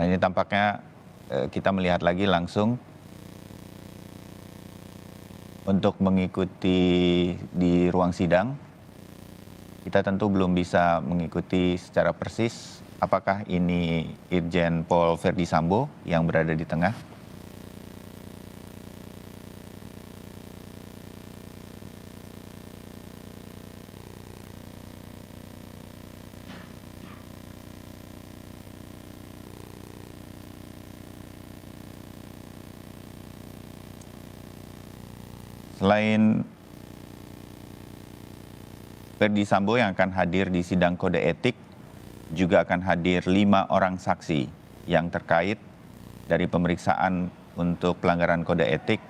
Nah, ini tampaknya kita melihat lagi langsung untuk mengikuti di ruang sidang. Kita tentu belum bisa mengikuti secara persis apakah ini Irjen Pol Verdi Sambo yang berada di tengah. Selain Verdi Sambo yang akan hadir di sidang kode etik, juga akan hadir 5 orang saksi yang terkait dari pemeriksaan untuk pelanggaran kode etik,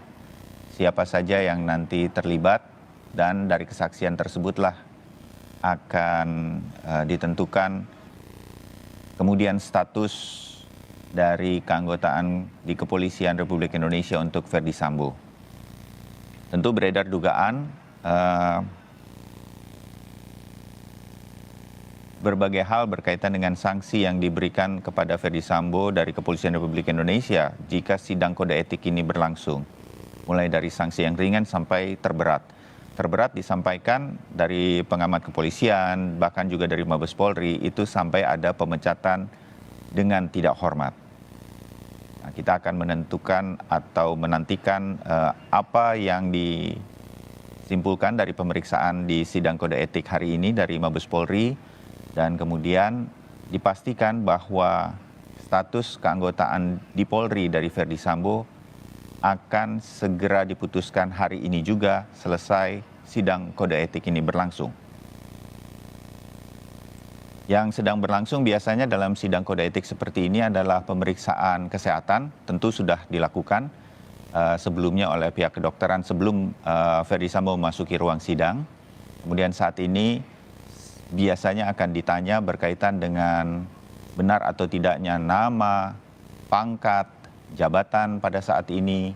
siapa saja yang nanti terlibat, dan dari kesaksian tersebutlah akan ditentukan kemudian status dari keanggotaan di Kepolisian Republik Indonesia untuk Verdi Sambo. Tentu beredar dugaan berbagai hal berkaitan dengan sanksi yang diberikan kepada Verdi Sambo dari Kepolisian Republik Indonesia jika sidang kode etik ini berlangsung. Mulai dari sanksi yang ringan sampai terberat. Terberat disampaikan dari pengamat kepolisian, bahkan juga dari Mabes Polri, itu sampai ada pemecatan dengan tidak hormat. Nah, kita akan menentukan atau menantikan apa yang disimpulkan dari pemeriksaan di sidang kode etik hari ini dari Mabes Polri, dan kemudian dipastikan bahwa status keanggotaan di Polri dari Verdi Sambo akan segera diputuskan hari ini juga selesai sidang kode etik ini berlangsung. Yang sedang berlangsung biasanya dalam sidang kode etik seperti ini adalah pemeriksaan kesehatan, tentu sudah dilakukan sebelumnya oleh pihak kedokteran sebelum Verdi Sambo memasuki ruang sidang. Kemudian saat ini biasanya akan ditanya berkaitan dengan benar atau tidaknya nama, pangkat, jabatan pada saat ini,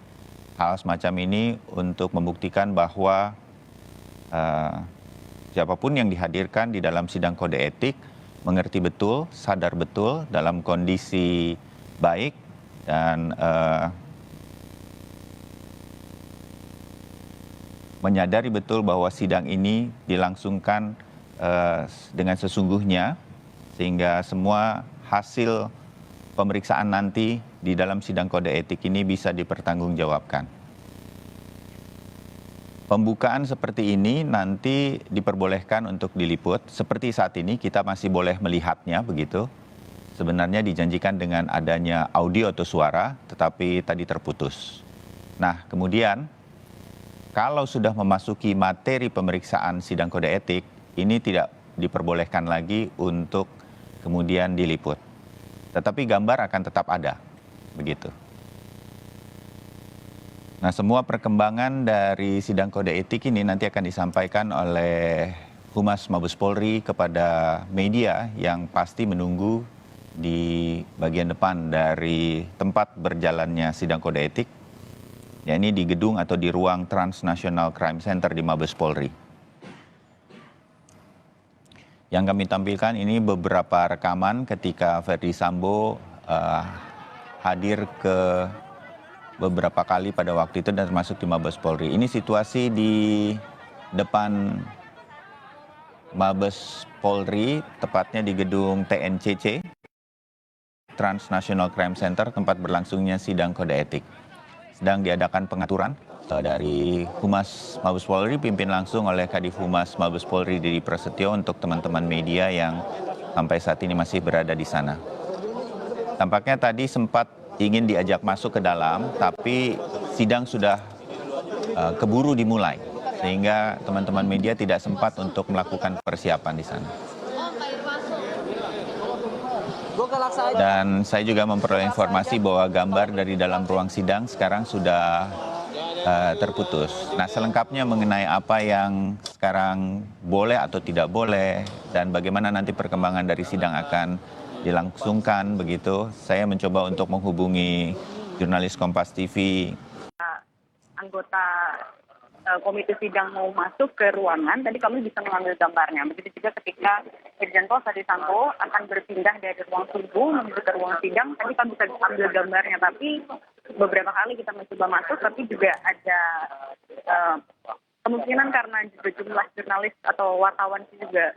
hal semacam ini untuk membuktikan bahwa siapapun yang dihadirkan di dalam sidang kode etik mengerti betul, sadar betul dalam kondisi baik dan menyadari betul bahwa sidang ini dilangsungkan dengan sesungguhnya sehingga semua hasil pemeriksaan nanti di dalam sidang kode etik ini bisa dipertanggungjawabkan. Pembukaan seperti ini nanti diperbolehkan untuk diliput. Seperti saat ini kita masih boleh melihatnya begitu. Sebenarnya dijanjikan dengan adanya audio atau suara, tetapi tadi terputus. Nah, kemudian kalau sudah memasuki materi pemeriksaan sidang kode etik, ini tidak diperbolehkan lagi untuk kemudian diliput. Tetapi gambar akan tetap ada, begitu. Nah, semua perkembangan dari sidang kode etik ini nanti akan disampaikan oleh Humas Mabes Polri kepada media yang pasti menunggu di bagian depan dari tempat berjalannya sidang kode etik, yakni di gedung atau di ruang Transnational Crime Center di Mabes Polri. Yang kami tampilkan ini beberapa rekaman ketika Verdi Sambo hadir ke beberapa kali pada waktu itu dan termasuk di Mabes Polri. Ini situasi di depan Mabes Polri, tepatnya di gedung TNCC, Transnational Crime Center, tempat berlangsungnya sidang kode etik. Sedang diadakan pengaturan dari Humas Mabes Polri, pimpin langsung oleh Kadif Humas Mabes Polri Didi Prasetyo untuk teman-teman media yang sampai saat ini masih berada di sana. Tampaknya tadi sempat ingin diajak masuk ke dalam, tapi sidang sudah keburu dimulai, sehingga teman-teman media tidak sempat untuk melakukan persiapan di sana. Dan saya juga memperoleh informasi bahwa gambar dari dalam ruang sidang sekarang sudah terputus. Nah, selengkapnya mengenai apa yang sekarang boleh atau tidak boleh dan bagaimana nanti perkembangan dari sidang akan dilangsungkan begitu, saya mencoba untuk menghubungi jurnalis Kompas TV. Anggota komite sidang mau masuk ke ruangan, tadi kami bisa mengambil gambarnya. Begitu juga ketika Irjen Pol Ferdisambo akan berpindah dari ruang tunggu menuju ke ruang sidang, tadi kami bisa ambil gambarnya. Tapi beberapa kali kita mencoba masuk, tapi juga ada kemungkinan karena juga jumlah jurnalis atau wartawan juga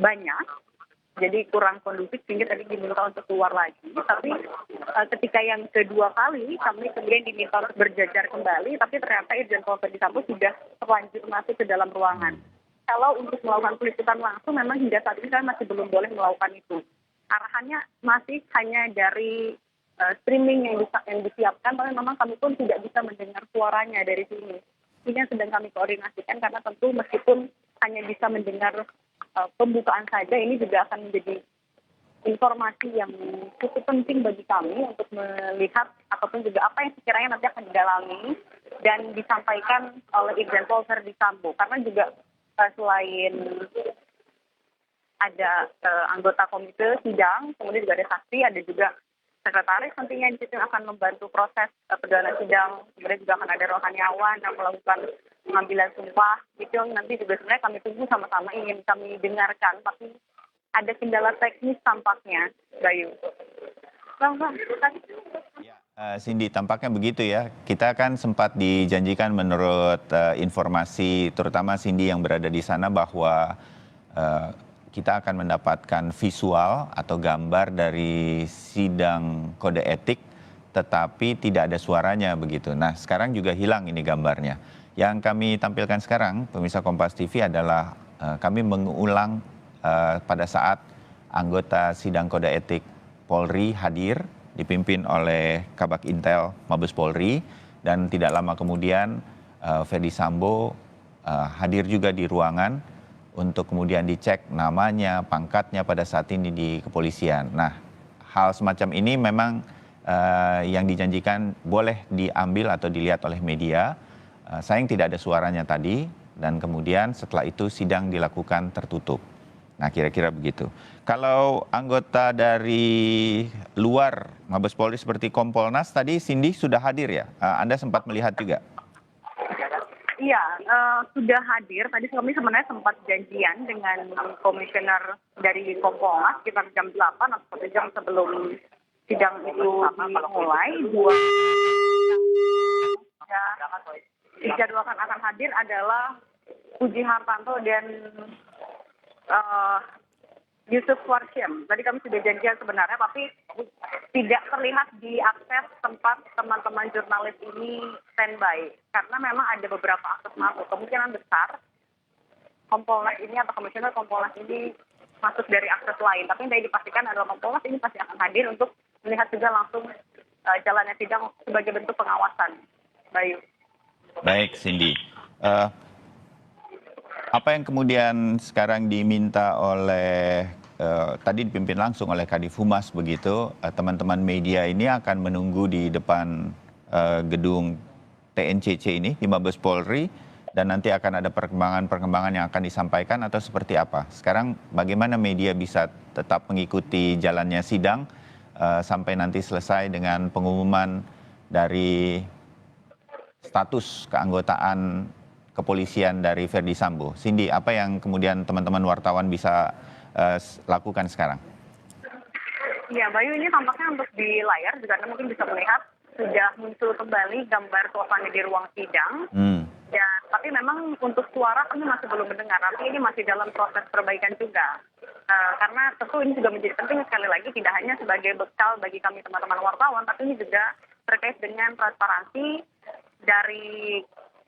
banyak, jadi kurang kondusif sehingga tadi diminta untuk keluar lagi. Tapi ketika yang kedua kali kami kemudian diminta untuk berjajar kembali, tapi ternyata Irjen Pol Ferdisambo sudah terlanjur masuk ke dalam ruangan. Kalau untuk melakukan peliputan langsung memang hingga saat ini saya masih belum boleh melakukan itu. Arahannya masih hanya dari streaming yang disiapkan, tapi memang kami pun tidak bisa mendengar suaranya dari sini. Ini yang sedang kami koordinasikan karena tentu meskipun hanya bisa mendengar pembukaan saja, ini juga akan menjadi informasi yang cukup penting bagi kami untuk melihat ataupun juga apa yang sekiranya nanti akan didalami dan disampaikan oleh Irjen Pol Ferdisambo. Karena juga selain ada anggota komite sidang, kemudian juga ada saksi, ada juga sekretaris nantinya di situ akan membantu proses perjalanan sidang. Kemudian juga akan ada rohaniawan yang melakukan pengambilan sumpah. Itu yang nanti juga sebenarnya kami tunggu sama-sama ingin kami dengarkan, tapi ada kendala teknis tampaknya, Bayu. Cindy, tampaknya begitu ya. Kita kan sempat dijanjikan menurut informasi, terutama Cindy yang berada di sana, bahwa kita akan mendapatkan visual atau gambar dari sidang kode etik, tetapi tidak ada suaranya begitu. Nah, sekarang juga hilang ini gambarnya. Yang kami tampilkan sekarang, pemirsa Kompas TV, adalah kami mengulang pada saat anggota sidang kode etik Polri hadir, dipimpin oleh Kabak Intel Mabes Polri, dan tidak lama kemudian Ferdisambo hadir juga di ruangan untuk kemudian dicek namanya, pangkatnya pada saat ini di kepolisian. Nah, hal semacam ini memang yang dijanjikan boleh diambil atau dilihat oleh media. Sayang tidak ada suaranya tadi, dan kemudian setelah itu sidang dilakukan tertutup. Nah, kira-kira begitu. Kalau anggota dari luar Mabes Polri seperti Kompolnas tadi, Cindy sudah hadir ya? Anda sempat melihat juga? Iya, sudah hadir. Tadi kami sebenarnya sempat janjian dengan komisioner dari Kompolnas sekitar jam 8 atau 1 jam sebelum sidang itu dimulai. Dijadwalkan akan hadir adalah Puji Hartanto dan Yusuf Warsyam. Tadi kami sudah janjian sebenarnya, tapi tidak terlihat di akses tempat teman-teman jurnalis ini standby. Karena memang ada beberapa akses masuk. Kemungkinan besar Kompolnas ini atau komisioner Kompolnas ini masuk dari akses lain. Tapi yang tadi dipastikan adalah Kompolnas ini pasti akan hadir untuk melihat juga langsung jalannya sidang sebagai bentuk pengawasan. Bayu. Baik, Cindy. Apa yang kemudian sekarang diminta oleh, tadi dipimpin langsung oleh Kadif Humas begitu, teman-teman media ini akan menunggu di depan gedung TNCC ini di Mabes Polri, dan nanti akan ada perkembangan-perkembangan yang akan disampaikan atau seperti apa? Sekarang bagaimana media bisa tetap mengikuti jalannya sidang sampai nanti selesai dengan pengumuman dari status keanggotaan kepolisian dari Ferdisambo. Cindy, apa yang kemudian teman-teman wartawan bisa lakukan sekarang? Ya, Bayu, ini tampaknya untuk di layar juga Anda mungkin bisa melihat sudah muncul kembali gambar suasana di ruang sidang. Ya, tapi memang untuk suara kami masih belum mendengar. Nanti ini masih dalam proses perbaikan juga. Karena tentu ini juga menjadi penting sekali lagi, tidak hanya sebagai bekal bagi kami teman-teman wartawan, tapi ini juga terkait dengan transparansi dari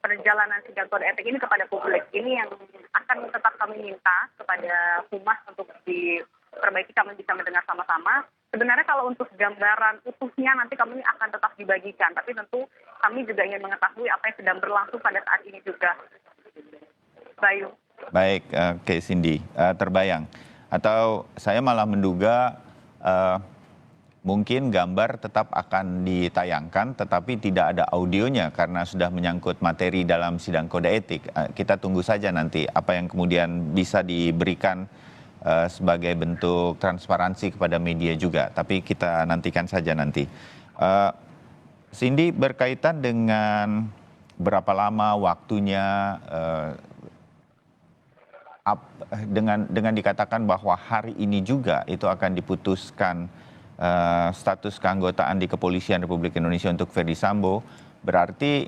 perjalanan sidang kode etik ini kepada publik. Ini yang akan tetap kami minta kepada Humas untuk diperbaiki, kami bisa mendengar sama-sama. Sebenarnya kalau untuk gambaran utuhnya nanti kami akan tetap dibagikan, tapi tentu kami juga ingin mengetahui apa yang sedang berlangsung pada saat ini juga. Bayu. Baik, oke, Cindy, terbayang. Atau saya malah menduga mungkin gambar tetap akan ditayangkan, tetapi tidak ada audionya karena sudah menyangkut materi dalam sidang kode etik. Kita tunggu saja nanti apa yang kemudian bisa diberikan sebagai bentuk transparansi kepada media juga. Tapi kita nantikan saja nanti. Cindy, berkaitan dengan berapa lama waktunya, dengan dikatakan bahwa hari ini juga itu akan diputuskan status keanggotaan di Kepolisian Republik Indonesia untuk Ferdy Sambo, berarti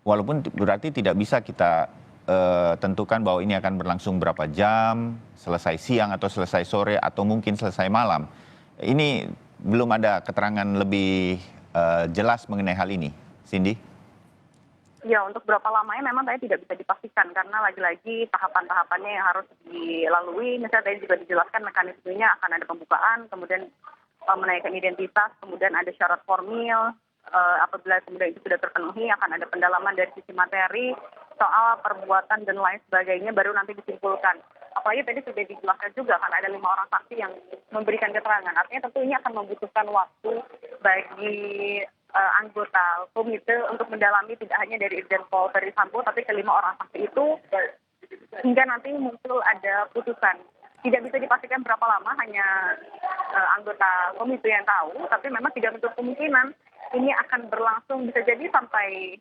walaupun berarti tidak bisa kita tentukan bahwa ini akan berlangsung berapa jam, selesai siang atau selesai sore atau mungkin selesai malam. Ini belum ada keterangan lebih jelas mengenai hal ini, Cindy? Ya, untuk berapa lamanya memang tadi tidak bisa dipastikan karena lagi-lagi tahapan-tahapannya yang harus dilalui. Misalnya tadi juga dijelaskan mekanismenya akan ada pembukaan, kemudian menaikkan identitas, kemudian ada syarat formil. Apabila kemudian itu sudah terpenuhi, akan ada pendalaman dari sisi materi, soal perbuatan dan lain sebagainya, baru nanti disimpulkan. Apalagi tadi sudah dijelaskan juga kan ada 5 orang saksi yang memberikan keterangan. Artinya tentu ini akan membutuhkan waktu bagi anggota komite untuk mendalami tidak hanya dari Irjen Pol Ferdy Sambo, tapi ke 5 orang saksi itu hingga nanti muncul ada putusan. Tidak bisa dipastikan berapa lama, hanya anggota komite yang tahu, tapi memang tidak menutup kemungkinan ini akan berlangsung bisa jadi sampai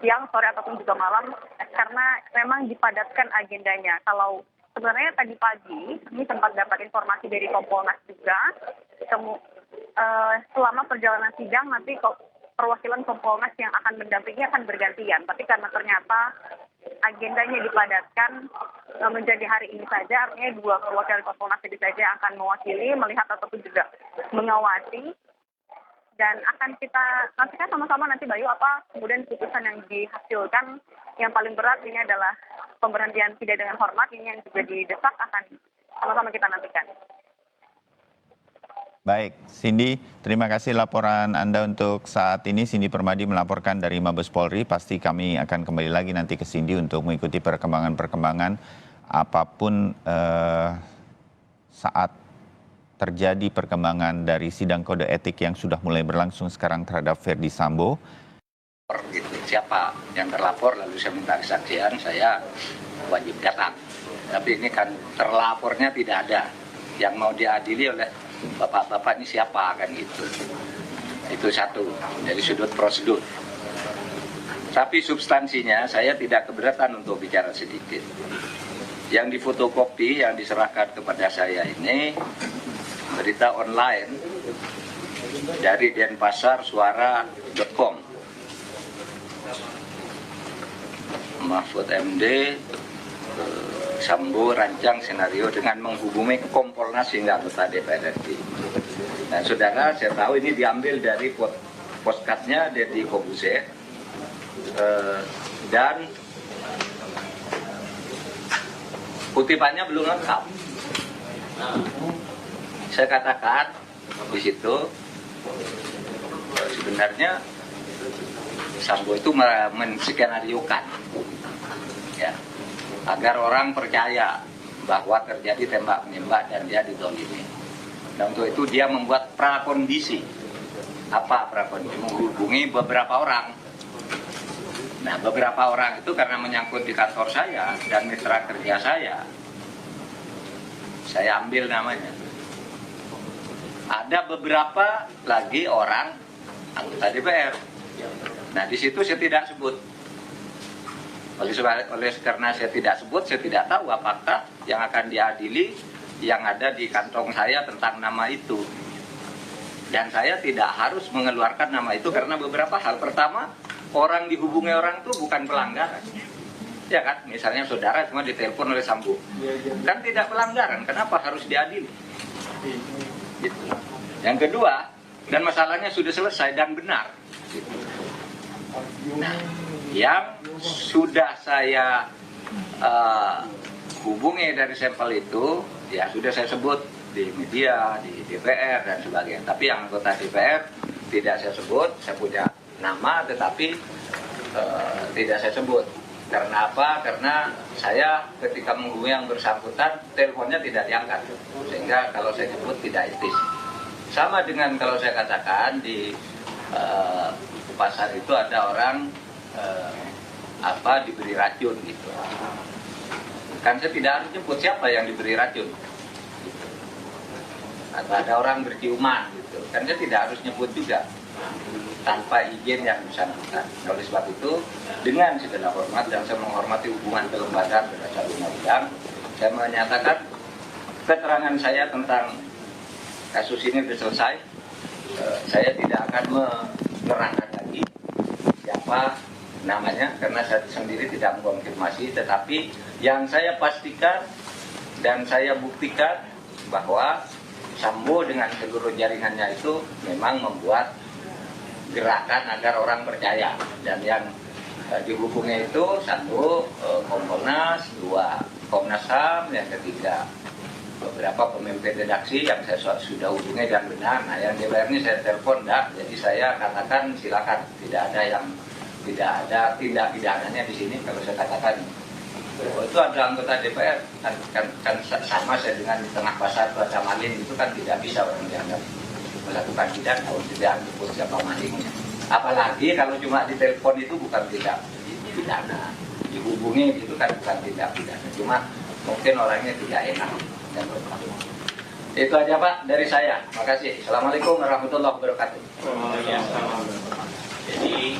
siang, sore, ataupun juga malam, karena memang dipadatkan agendanya. Kalau sebenarnya tadi pagi, ini sempat dapat informasi dari Kompolnas juga, selama perjalanan sidang nanti perwakilan Kompolnas yang akan mendampingi akan bergantian. Tapi karena ternyata agendanya dipadatkan menjadi hari ini saja, artinya 2 perwakilan Kompolnas ini saja akan mewakili, melihat ataupun juga mengawasi. Dan akan kita nantikan sama-sama nanti Bayu apa kemudian putusan yang dihasilkan. Yang paling berat ini adalah pemberhentian tidak dengan hormat, ini yang juga didesak, akan sama-sama kita nantikan. Baik, Cindy, terima kasih laporan Anda untuk saat ini. Cindy Permadi melaporkan dari Mabes Polri. Pasti kami akan kembali lagi nanti ke Cindy untuk mengikuti perkembangan-perkembangan apapun saat terjadi perkembangan dari sidang kode etik yang sudah mulai berlangsung sekarang terhadap Ferdy Sambo. Gitu. Siapa yang terlapor lalu saya minta kesaksian, saya wajib datang. Tapi ini kan terlapornya tidak ada. Yang mau diadili oleh bapak-bapak ini siapa kan gitu. Itu satu dari sudut prosedur. Tapi substansinya saya tidak keberatan untuk bicara sedikit. Yang difotokopi, yang diserahkan kepada saya ini berita online dari denpasarsuara.com. Mahfud MD Sambo rancang senario dengan menghubungi Kompolnas hingga anggota DPR RI. Nah, saudara, saya tahu ini diambil dari postcardnya Deddy Corbuzier dan kutipannya belum lengkap. Saya katakan di situ sebenarnya Sambo itu menskenariokan ya, agar orang percaya bahwa terjadi tembak menembak dan dia ditolimi. Dan untuk itu dia membuat prakondisi. Apa prakondisi? Menghubungi beberapa orang. Nah, beberapa orang itu karena menyangkut di kantor saya dan mitra kerja saya ambil namanya. Ada beberapa lagi orang anggota DPR. Nah, di situ saya tidak sebut. Karena saya tidak sebut, saya tidak tahu apakah yang akan diadili yang ada di kantong saya tentang nama itu. Dan saya tidak harus mengeluarkan nama itu karena beberapa hal. Pertama, orang dihubungi orang itu bukan pelanggaran. Ya kan, misalnya saudara cuma ditelepon oleh Sambo. Kan tidak pelanggaran, kenapa harus diadili? Gitu. Yang kedua, dan masalahnya sudah selesai dan benar. Gitu. Nah, yang sudah saya hubungi dari sampel itu, ya sudah saya sebut di media, di DPR dan sebagainya. Tapi yang anggota DPR tidak saya sebut, saya punya nama tetapi tidak saya sebut. Karena apa? Karena saya ketika menghubungi yang bersangkutan, teleponnya tidak diangkat. Sehingga kalau saya sebut tidak etis. Sama dengan kalau saya katakan di pasar itu ada orang diberi racun gitu. Kan saya tidak harus nyebut siapa yang diberi racun. Gitu. Atau ada orang berciuman gitu. Kan saya tidak harus nyebut juga. tanpa izin yang bersangkutan. Oleh sebab itu, dengan segala hormat dan saya menghormati hubungan kelembagaan berdasar undang-undang, saya menyatakan keterangan saya tentang kasus ini sudah selesai. Saya tidak akan menerangkan lagi siapa namanya karena saya sendiri tidak mengkonfirmasi, tetapi yang saya pastikan dan saya buktikan bahwa Sambo dengan seluruh jaringannya itu memang membuat gerakan agar orang percaya, dan yang dihubungi itu satu Kompolnas, dua Komnas HAM, yang ketiga beberapa pemimpin redaksi yang saya sudah hubungi dan benar. Nah, yang di luar ini saya telepon enggak, jadi saya katakan silakan, tidak ada tindak pidananya di sini. Kalau saya katakan itu ada anggota DPR kan sama saya dengan di tengah pasar Plaza Maling, itu kan tidak bisa orang dianggap melakukan pidana kalau tidak menyebut siapa malingnya. Apalagi kalau cuma ditelepon itu bukan tindak pidana, dihubungi itu kan bukan tindak pidana, cuma mungkin orangnya tidak enak. Itu aja Pak dari saya. Makasih. Assalamualaikum warahmatullahi wabarakatuh. Jadi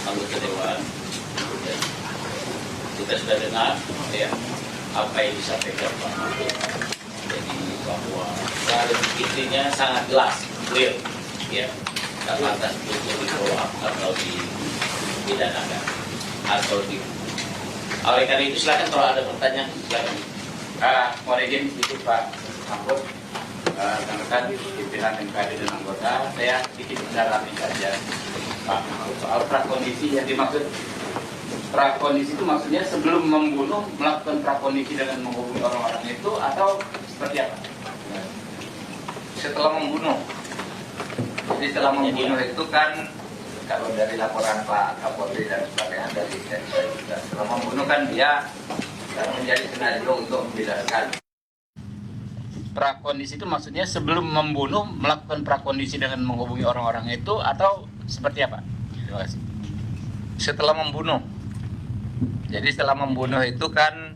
anggota dewan, kita sudah dengar ya apa yang disampaikan Pak Mahfud. Jadi bahwa intinya sangat jelas, clear, ya, tak lantas untuk di follow up atau dipidanakan atau di. Oleh karena itu silakan kalau ada pertanyaan silakan. Mohon izin sedikit Pak Mahfud, rekan-rekan pimpinan MKD dan anggota, saya sedikit mendalami saja Pak Mahfud soal prakondisi yang dimaksud. Prakondisi itu maksudnya sebelum membunuh melakukan prakondisi dengan menghubungi orang-orang itu atau seperti apa? Setelah membunuh. Jadi setelah membunuh itu kan kalau dari laporan Pak Kapolri dan sebagainya dari saya juga, setelah membunuh kan dia menjadi senario untuk menjelaskan. Prakondisi itu maksudnya sebelum membunuh melakukan prakondisi dengan menghubungi orang-orang itu atau seperti apa? Terima kasih. Setelah membunuh. Jadi setelah membunuh itu kan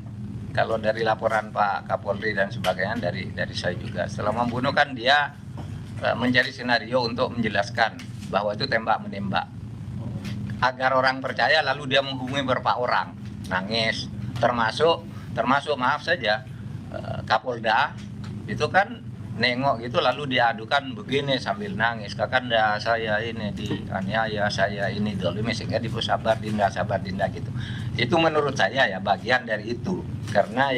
kalau dari laporan Pak Kapolri dan sebagainya dari saya juga, setelah membunuh kan dia mencari skenario untuk menjelaskan bahwa itu tembak menembak agar orang percaya, lalu dia menghubungi beberapa orang, nangis, termasuk maaf saja Kapolda itu kan nengok gitu, lalu diadukan begini sambil nangis, kakanda saya ini dianiaya, saya ini dolimi, sehingga sabar dinda gitu. Itu menurut saya ya bagian dari itu, karena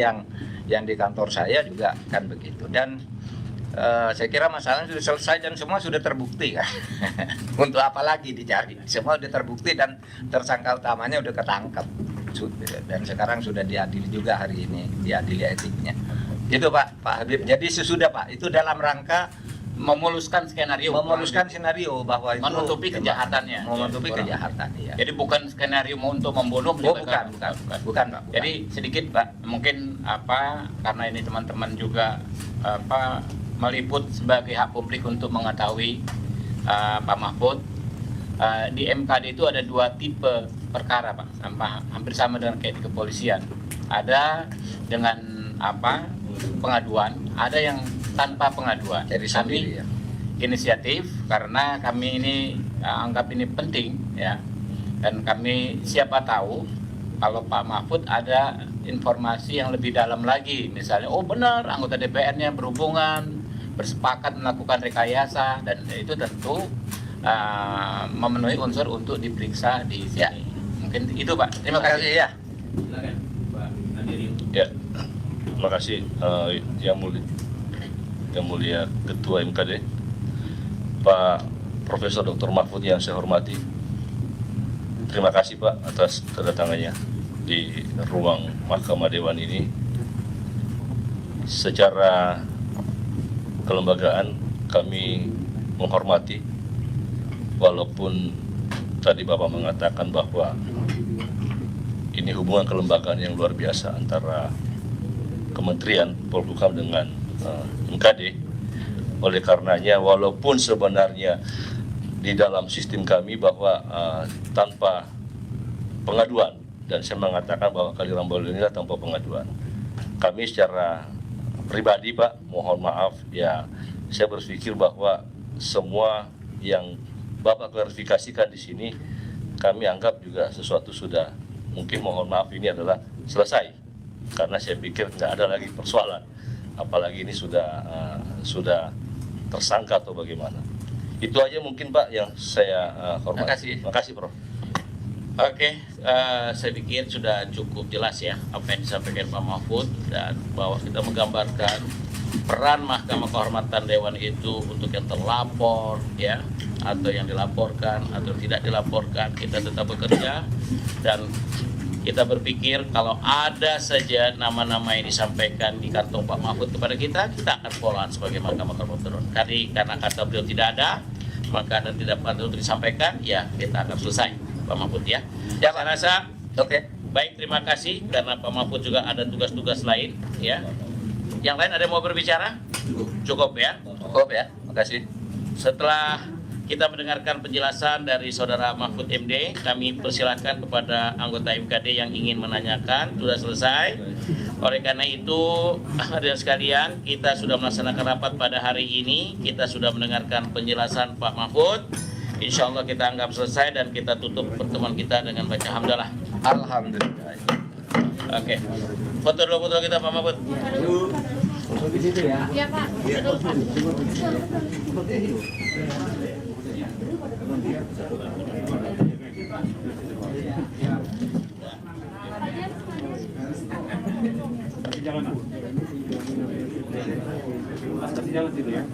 yang di kantor saya juga kan begitu. Dan saya kira masalahnya sudah selesai dan semua sudah terbukti kan. Untuk apa lagi dicari, semua sudah terbukti dan tersangka utamanya sudah ketangkap, dan sekarang sudah diadili juga hari ini, diadili etiknya. Itu Pak Habib. Jadi sesudah Pak, itu dalam rangka memuluskan skenario bahwa itu menutupi kejahatannya. Menutupi kejahatan, ya. Jadi bukan skenario untuk membunuh. Bukan Pak. Jadi sedikit Pak, mungkin karena ini teman-teman juga meliput sebagai hak publik untuk mengetahui Pak Mahfud. Di MKD itu ada dua tipe perkara Pak, hampir sama dengan kayak di kepolisian. Ada dengan pengaduan, ada yang tanpa pengaduan. Jadi kami ya. Inisiatif karena kami ini anggap ini penting ya, dan kami siapa tahu kalau Pak Mahfud ada informasi yang lebih dalam lagi, misalnya benar anggota DPR-nya berhubungan, bersepakat melakukan rekayasa, dan itu tentu memenuhi unsur untuk diperiksa di sini. Ya. Mungkin itu Pak. Terima kasih ya. Silakan Pak Andiri. Ya. Terima kasih yang mulia Ketua MKD, Pak Profesor Dr. Mahfud yang saya hormati. Terima kasih Pak atas kedatangannya di ruang Mahkamah Dewan ini. Secara kelembagaan kami menghormati, walaupun tadi Bapak mengatakan bahwa ini hubungan kelembagaan yang luar biasa antara Kementerian Polhukam dengan MKD. Oleh karenanya walaupun sebenarnya di dalam sistem kami bahwa tanpa pengaduan, dan saya mengatakan bahwa Kalirambo inilah tanpa pengaduan, kami secara pribadi Pak mohon maaf ya, saya berpikir bahwa semua yang Bapak klarifikasikan di sini kami anggap juga sesuatu sudah, mungkin mohon maaf ini adalah selesai, karena saya pikir nggak ada lagi persoalan, apalagi ini sudah tersangka atau bagaimana. Itu aja mungkin Pak yang saya hormati. Terima kasih Prof. Oke, saya pikir sudah cukup jelas ya apa yang disampaikan Pak Mahfud, dan bahwa kita menggambarkan peran Mahkamah Kehormatan Dewan itu untuk yang terlapor ya, atau yang dilaporkan atau tidak dilaporkan, kita tetap bekerja, dan kita berpikir kalau ada saja nama-nama yang disampaikan di kantong Pak Mahfud kepada kita akan follow up sebagai Mahkamah Kehormatan Dewan. Karena kata beliau tidak ada, maka dan tidak patut untuk disampaikan, ya kita akan selesai Pak Mahfud ya. Ya, saya rasa oke. Baik, terima kasih, karena Pak Mahfud juga ada tugas-tugas lain ya. Yang lain ada yang mau berbicara? Cukup ya? Cukup ya, terima kasih. Setelah kita mendengarkan penjelasan dari Saudara Mahfud MD, kami persilakan kepada anggota MKD yang ingin menanyakan. Sudah selesai. Oleh karena itu, hadirin sekalian, kita sudah melaksanakan rapat pada hari ini. Kita sudah mendengarkan penjelasan Pak Mahfud. Insya Allah kita anggap selesai dan kita tutup pertemuan kita dengan baca hamdalah. Alhamdulillah. Oke. Foto dulu foto kita Pak Mahfud. Ya Pak. Jangan situ ya.